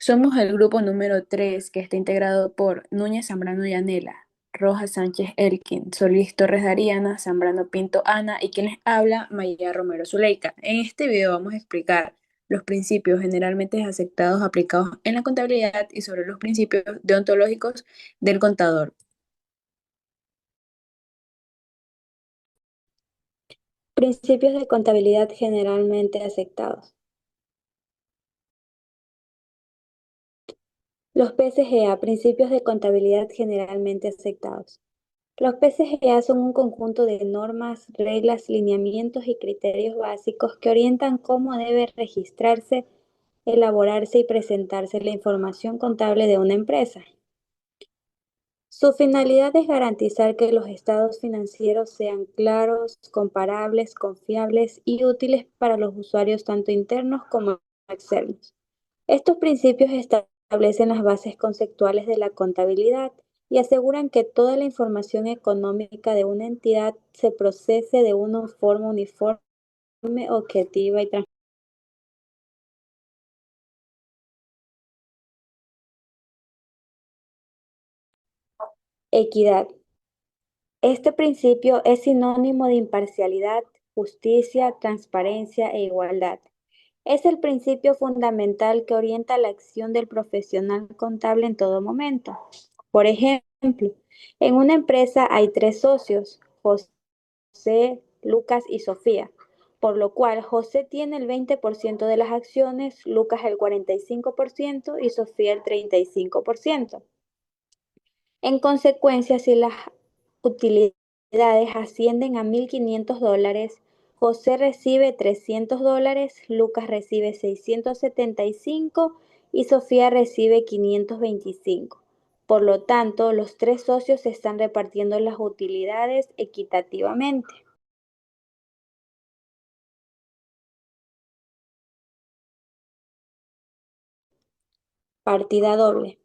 Somos el grupo número 3 que está integrado por Núñez Zambrano Yanela, Rojas Sánchez Elkin, Solís Torres Dariana, Zambrano Pinto Ana y quien les habla, Maya Romero Zuleika. En este video vamos a explicar los principios generalmente aceptados aplicados en la contabilidad y sobre los principios deontológicos del contador. Principios de contabilidad generalmente aceptados. Los PCGA, principios de contabilidad generalmente aceptados. Los PCGA son un conjunto de normas, reglas, lineamientos y criterios básicos que orientan cómo debe registrarse, elaborarse y presentarse la información contable de una empresa. Su finalidad es garantizar que los estados financieros sean claros, comparables, confiables y útiles para los usuarios tanto internos como externos. Estos principios establecen las bases conceptuales de la contabilidad y aseguran que toda la información económica de una entidad se procese de una forma uniforme, objetiva y transparente. Equidad. Este principio es sinónimo de imparcialidad, justicia, transparencia e igualdad. Es el principio fundamental que orienta la acción del profesional contable en todo momento. Por ejemplo, en una empresa hay tres socios, José, Lucas y Sofía, por lo cual José tiene el 20% de las acciones, Lucas el 45% y Sofía el 35%. En consecuencia, si las utilidades ascienden a $1.500, José recibe $300, Lucas recibe 675 y Sofía recibe 525. Por lo tanto, los tres socios están repartiendo las utilidades equitativamente. Partida doble.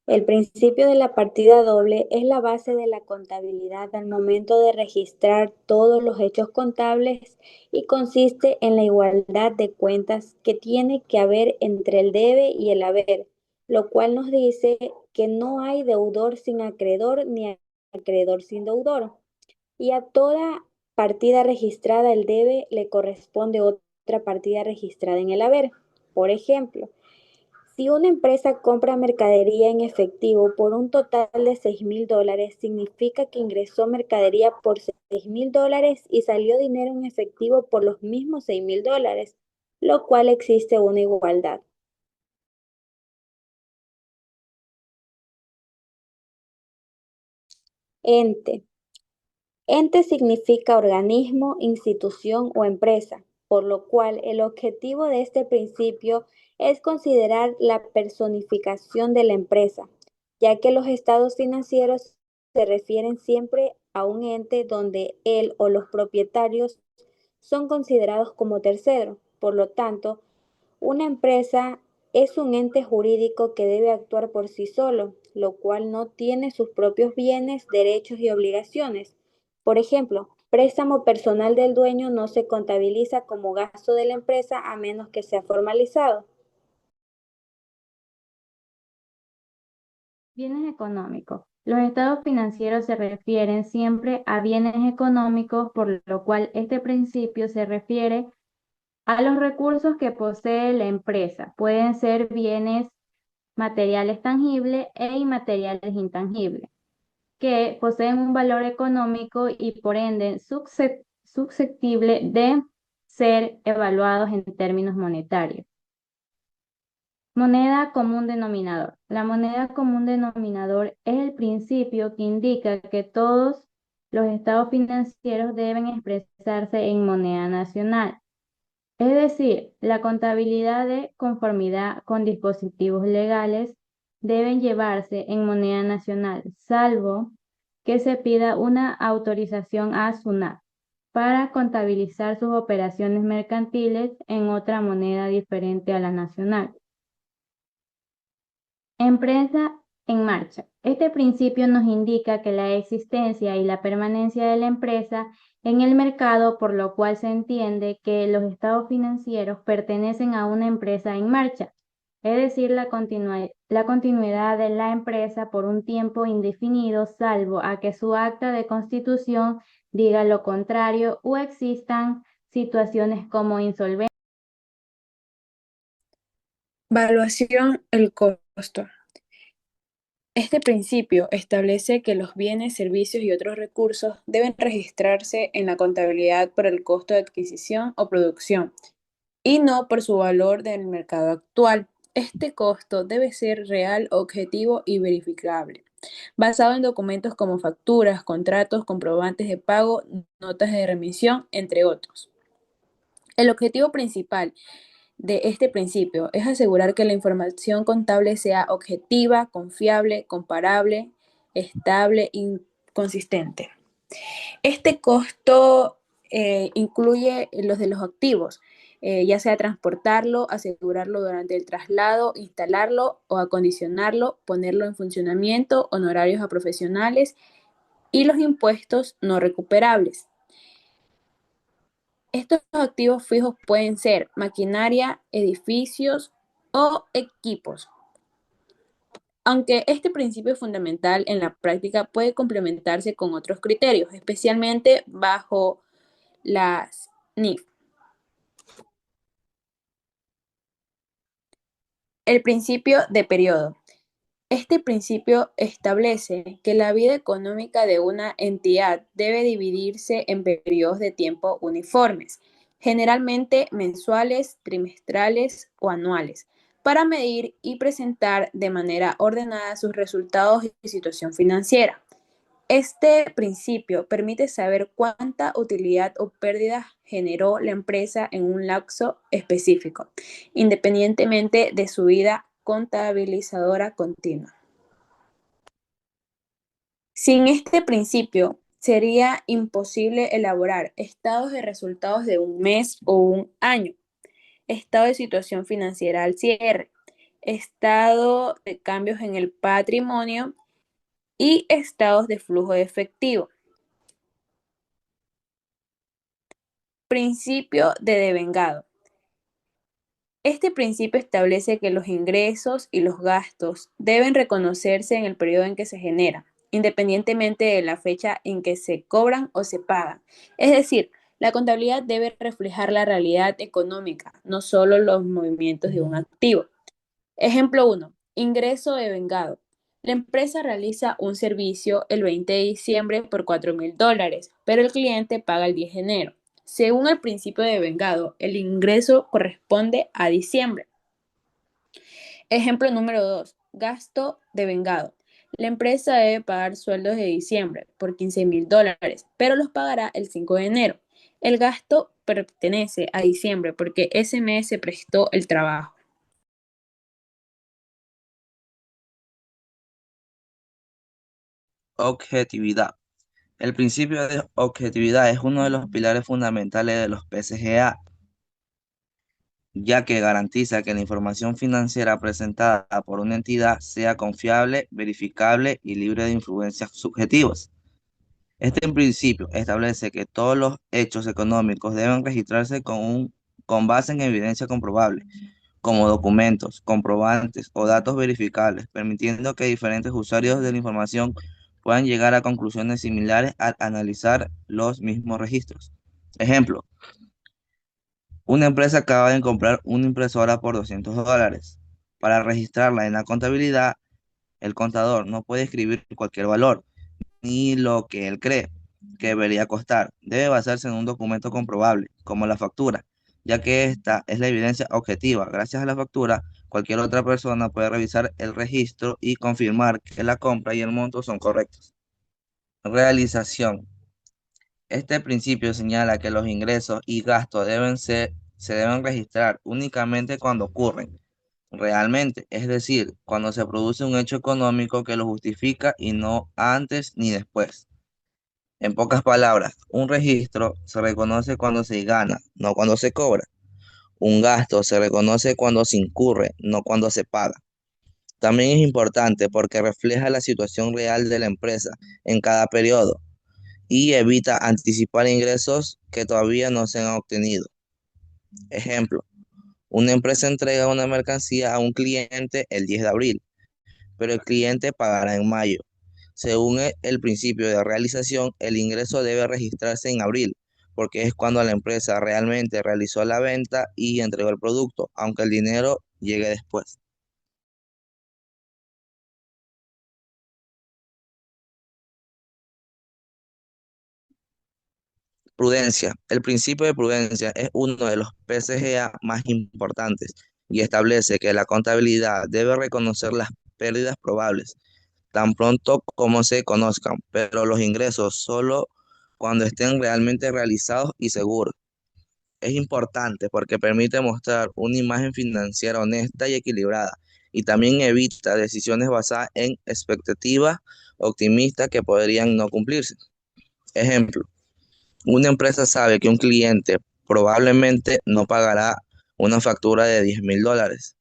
El principio de la partida doble es la base de la contabilidad al momento de registrar todos los hechos contables y consiste en la igualdad de cuentas que tiene que haber entre el debe y el haber, lo cual nos dice que no hay deudor sin acreedor ni acreedor sin deudor. Y a toda partida registrada el debe le corresponde otra partida registrada en el haber. Por ejemplo, si una empresa compra mercadería en efectivo por un total de $6.000, significa que ingresó mercadería por $6.000 y salió dinero en efectivo por los mismos $6.000, lo cual existe una igualdad. Ente. Ente significa organismo, institución o empresa, por lo cual el objetivo de este principio es considerar la personificación de la empresa, ya que los estados financieros se refieren siempre a un ente donde él o los propietarios son considerados como terceros. Por lo tanto, una empresa es un ente jurídico que debe actuar por sí solo, lo cual no tiene sus propios bienes, derechos y obligaciones. Por ejemplo, préstamo personal del dueño no se contabiliza como gasto de la empresa a menos que sea formalizado. Bienes económicos. Los estados financieros se refieren siempre a bienes económicos, por lo cual este principio se refiere a los recursos que posee la empresa. Pueden ser bienes materiales tangibles e inmateriales intangibles, que poseen un valor económico y por ende susceptible de ser evaluados en términos monetarios. Moneda común denominador. La moneda común denominador es el principio que indica que todos los estados financieros deben expresarse en moneda nacional. Es decir, la contabilidad de conformidad con dispositivos legales deben llevarse en moneda nacional, salvo que se pida una autorización a SUNAT para contabilizar sus operaciones mercantiles en otra moneda diferente a la nacional. Empresa en marcha. Este principio nos indica que la existencia y la permanencia de la empresa en el mercado, por lo cual se entiende que los estados financieros pertenecen a una empresa en marcha. es decir, la continuidad de la empresa por un tiempo indefinido, salvo a que su acta de constitución diga lo contrario o existan situaciones como insolvencia. Valuación, el costo. Este principio establece que los bienes, servicios y otros recursos deben registrarse en la contabilidad por el costo de adquisición o producción y no por su valor del mercado actual. Este costo debe ser real, objetivo y verificable, basado en documentos como facturas, contratos, comprobantes de pago, notas de remisión, entre otros. El objetivo principal de este principio es asegurar que la información contable sea objetiva, confiable, comparable, estable y consistente. Este costo incluye los de los activos, ya sea transportarlo, asegurarlo durante el traslado, instalarlo o acondicionarlo, ponerlo en funcionamiento, honorarios a profesionales y los impuestos no recuperables. Estos activos fijos pueden ser maquinaria, edificios o equipos. Aunque este principio fundamental en la práctica puede complementarse con otros criterios, especialmente bajo las NIF. El principio de periodo. Este principio establece que la vida económica de una entidad debe dividirse en periodos de tiempo uniformes, generalmente mensuales, trimestrales o anuales, para medir y presentar de manera ordenada sus resultados y situación financiera. Este principio permite saber cuánta utilidad o pérdida generó la empresa en un lapso específico, independientemente de su vida contabilizadora continua. Sin este principio, sería imposible elaborar estados de resultados de un mes o un año, estado de situación financiera al cierre, estado de cambios en el patrimonio y estados de flujo de efectivo. Principio de devengado. Este principio establece que los ingresos y los gastos deben reconocerse en el periodo en que se generan, independientemente de la fecha en que se cobran o se pagan. Es decir, la contabilidad debe reflejar la realidad económica, no solo los movimientos de un activo. Ejemplo 1. Ingreso devengado. La empresa realiza un servicio el 20 de diciembre por $4,000, pero el cliente paga el 10 de enero. Según el principio de devengado, el ingreso corresponde a diciembre. Ejemplo número 2. Gasto devengado. La empresa debe pagar sueldos de diciembre por $15,000, pero los pagará el 5 de enero. El gasto pertenece a diciembre porque ese mes se prestó el trabajo. Objetividad. El principio de objetividad es uno de los pilares fundamentales de los PCGA, ya que garantiza que la información financiera presentada por una entidad sea confiable, verificable y libre de influencias subjetivas. Este principio establece que todos los hechos económicos deben registrarse con base en evidencia comprobable, como documentos, comprobantes o datos verificables, permitiendo que diferentes usuarios de la información puedan llegar a conclusiones similares al analizar los mismos registros. Ejemplo, una empresa acaba de comprar una impresora por $200. Para registrarla en la contabilidad, el contador no puede escribir cualquier valor, ni lo que él cree que debería costar. Debe basarse en un documento comprobable, como la factura, ya que esta es la evidencia objetiva. Gracias a la factura, cualquier otra persona puede revisar el registro y confirmar que la compra y el monto son correctos. Realización. Este principio señala que los ingresos y gastos se deben registrar únicamente cuando ocurren realmente, es decir, cuando se produce un hecho económico que lo justifica y no antes ni después. En pocas palabras, un registro se reconoce cuando se gana, no cuando se cobra. Un gasto se reconoce cuando se incurre, no cuando se paga. También es importante porque refleja la situación real de la empresa en cada periodo y evita anticipar ingresos que todavía no se han obtenido. Ejemplo, Una empresa entrega una mercancía a un cliente el 10 de abril, pero el cliente pagará en mayo. Según el principio de realización, el ingreso debe registrarse en abril, porque es cuando la empresa realmente realizó la venta y entregó el producto, aunque el dinero llegue después. Prudencia. El principio de prudencia es uno de los PCGA más importantes y establece que la contabilidad debe reconocer las pérdidas probables tan pronto como se conozcan, pero los ingresos solo cuando estén realmente realizados y seguros. Es importante porque permite mostrar una imagen financiera honesta y equilibrada y también evita decisiones basadas en expectativas optimistas que podrían no cumplirse. Ejemplo, una empresa sabe que un cliente probablemente no pagará una factura de $10,000,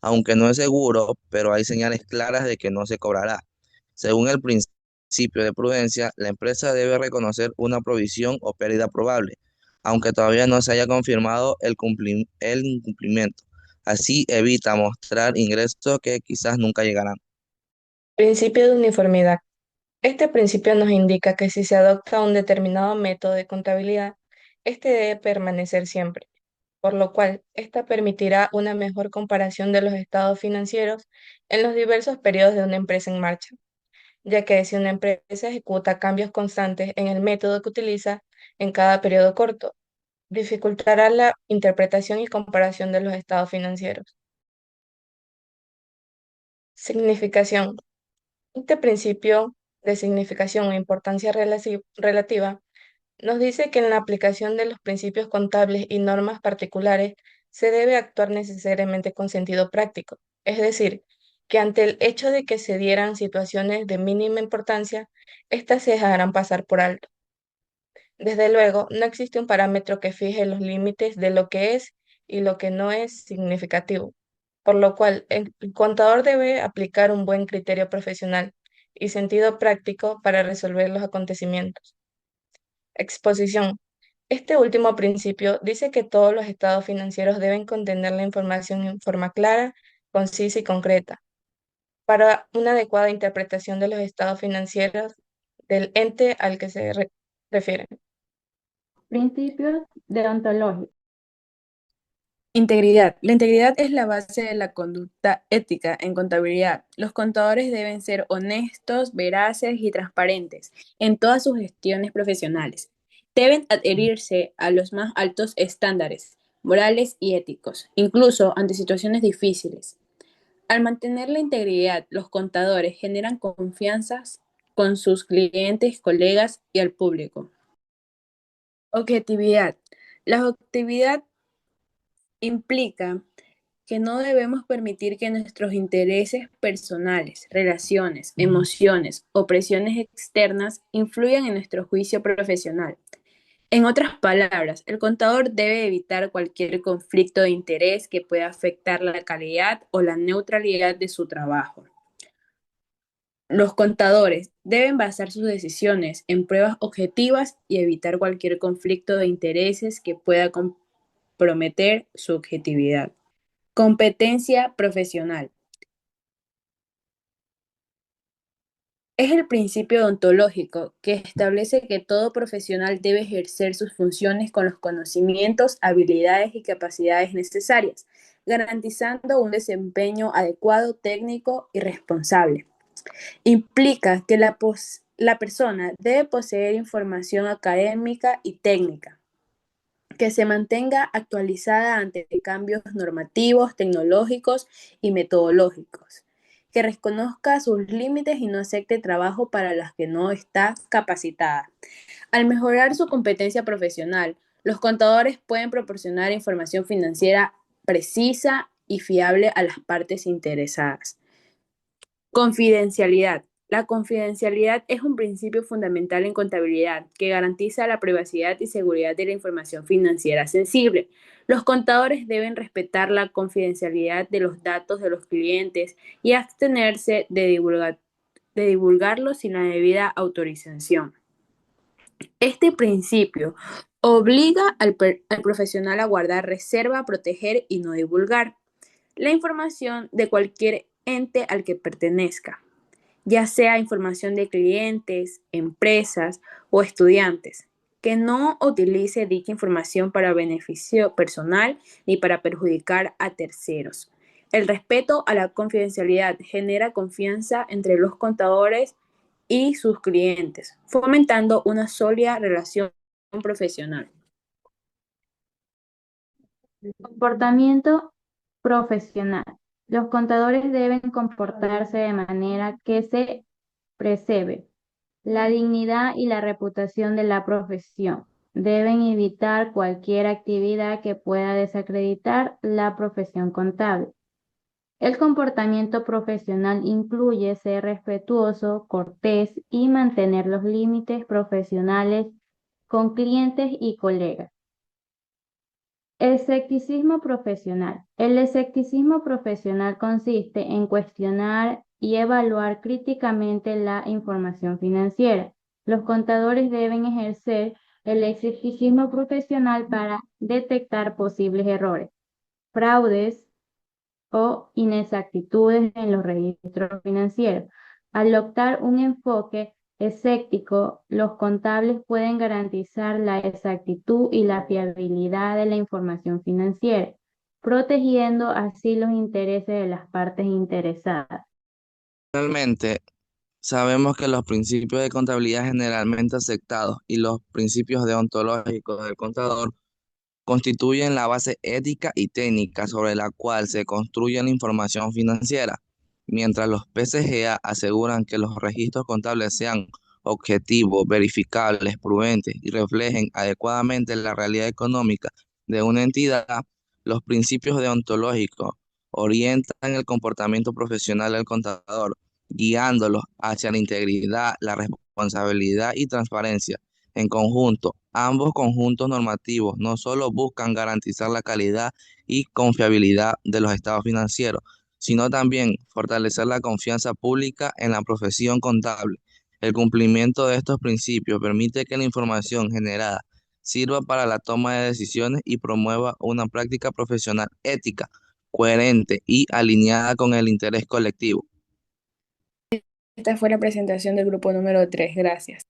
aunque no es seguro, pero hay señales claras de que no se cobrará. Según el principio de prudencia, la empresa debe reconocer una provisión o pérdida probable, aunque todavía no se haya confirmado el incumplimiento. Así evita mostrar ingresos que quizás nunca llegarán. Principio de uniformidad. Este principio nos indica que si se adopta un determinado método de contabilidad, este debe permanecer siempre, por lo cual esta permitirá una mejor comparación de los estados financieros en los diversos periodos de una empresa en marcha, ya que si una empresa ejecuta cambios constantes en el método que utiliza en cada periodo corto, dificultará la interpretación y comparación de los estados financieros. Significación. Este principio de significación o importancia relativa nos dice que en la aplicación de los principios contables y normas particulares se debe actuar necesariamente con sentido práctico, es decir, que ante el hecho de que se dieran situaciones de mínima importancia, éstas se dejarán pasar por alto. Desde luego, no existe un parámetro que fije los límites de lo que es y lo que no es significativo, por lo cual el contador debe aplicar un buen criterio profesional y sentido práctico para resolver los acontecimientos. Exposición. Este último principio dice que todos los estados financieros deben contener la información en forma clara, concisa y concreta para una adecuada interpretación de los estados financieros del ente al que se refieren. Principios deontológicos. Integridad. La integridad es la base de la conducta ética en contabilidad. Los contadores deben ser honestos, veraces y transparentes en todas sus gestiones profesionales. Deben adherirse a los más altos estándares morales y éticos, incluso ante situaciones difíciles. Al mantener la integridad, los contadores generan confianza con sus clientes, colegas y al público. Objetividad. La objetividad implica que no debemos permitir que nuestros intereses personales, relaciones, emociones o presiones externas influyan en nuestro juicio profesional. En otras palabras, el contador debe evitar cualquier conflicto de interés que pueda afectar la calidad o la neutralidad de su trabajo. Los contadores deben basar sus decisiones en pruebas objetivas y evitar cualquier conflicto de intereses que pueda comprometer su objetividad. Competencia profesional. Es el principio ontológico que establece que todo profesional debe ejercer sus funciones con los conocimientos, habilidades y capacidades necesarias, garantizando un desempeño adecuado, técnico y responsable. Implica que la persona debe poseer información académica y técnica, que se mantenga actualizada ante cambios normativos, tecnológicos y metodológicos, que reconozca sus límites y no acepte trabajo para los que no está capacitada. Al mejorar su competencia profesional, los contadores pueden proporcionar información financiera precisa y fiable a las partes interesadas. Confidencialidad. La confidencialidad es un principio fundamental en contabilidad que garantiza la privacidad y seguridad de la información financiera sensible. Los contadores deben respetar la confidencialidad de los datos de los clientes y abstenerse de divulgarlos sin la debida autorización. Este principio Obliga al profesional a guardar reserva, proteger y no divulgar la información de cualquier ente al que pertenezca, ya sea información de clientes, empresas o estudiantes, que no utilice dicha información para beneficio personal ni para perjudicar a terceros. El respeto a la confidencialidad genera confianza entre los contadores y sus clientes, fomentando una sólida relación profesional. Comportamiento profesional. Los contadores deben comportarse de manera que se preserve la dignidad y la reputación de la profesión. Deben evitar cualquier actividad que pueda desacreditar la profesión contable. El comportamiento profesional incluye ser respetuoso, cortés y mantener los límites profesionales con clientes y colegas. Escepticismo profesional. El escepticismo profesional consiste en cuestionar y evaluar críticamente la información financiera. Los contadores deben ejercer el escepticismo profesional para detectar posibles errores, fraudes o inexactitudes en los registros financieros. Al adoptar un enfoque escéptico, los contables pueden garantizar la exactitud y la fiabilidad de la información financiera, protegiendo así los intereses de las partes interesadas. Finalmente, sabemos que los principios de contabilidad generalmente aceptados y los principios deontológicos del contador constituyen la base ética y técnica sobre la cual se construye la información financiera, mientras los PCGA aseguran que los registros contables sean objetivos, verificables, prudentes y reflejen adecuadamente la realidad económica de una entidad. Los principios deontológicos orientan el comportamiento profesional del contador, guiándolos hacia la integridad, la responsabilidad y transparencia. En conjunto, ambos conjuntos normativos no solo buscan garantizar la calidad y confiabilidad de los estados financieros, sino también fortalecer la confianza pública en la profesión contable. El cumplimiento de estos principios permite que la información generada sirva para la toma de decisiones y promueva una práctica profesional ética, coherente y alineada con el interés colectivo. Esta fue la presentación del grupo número 3. Gracias.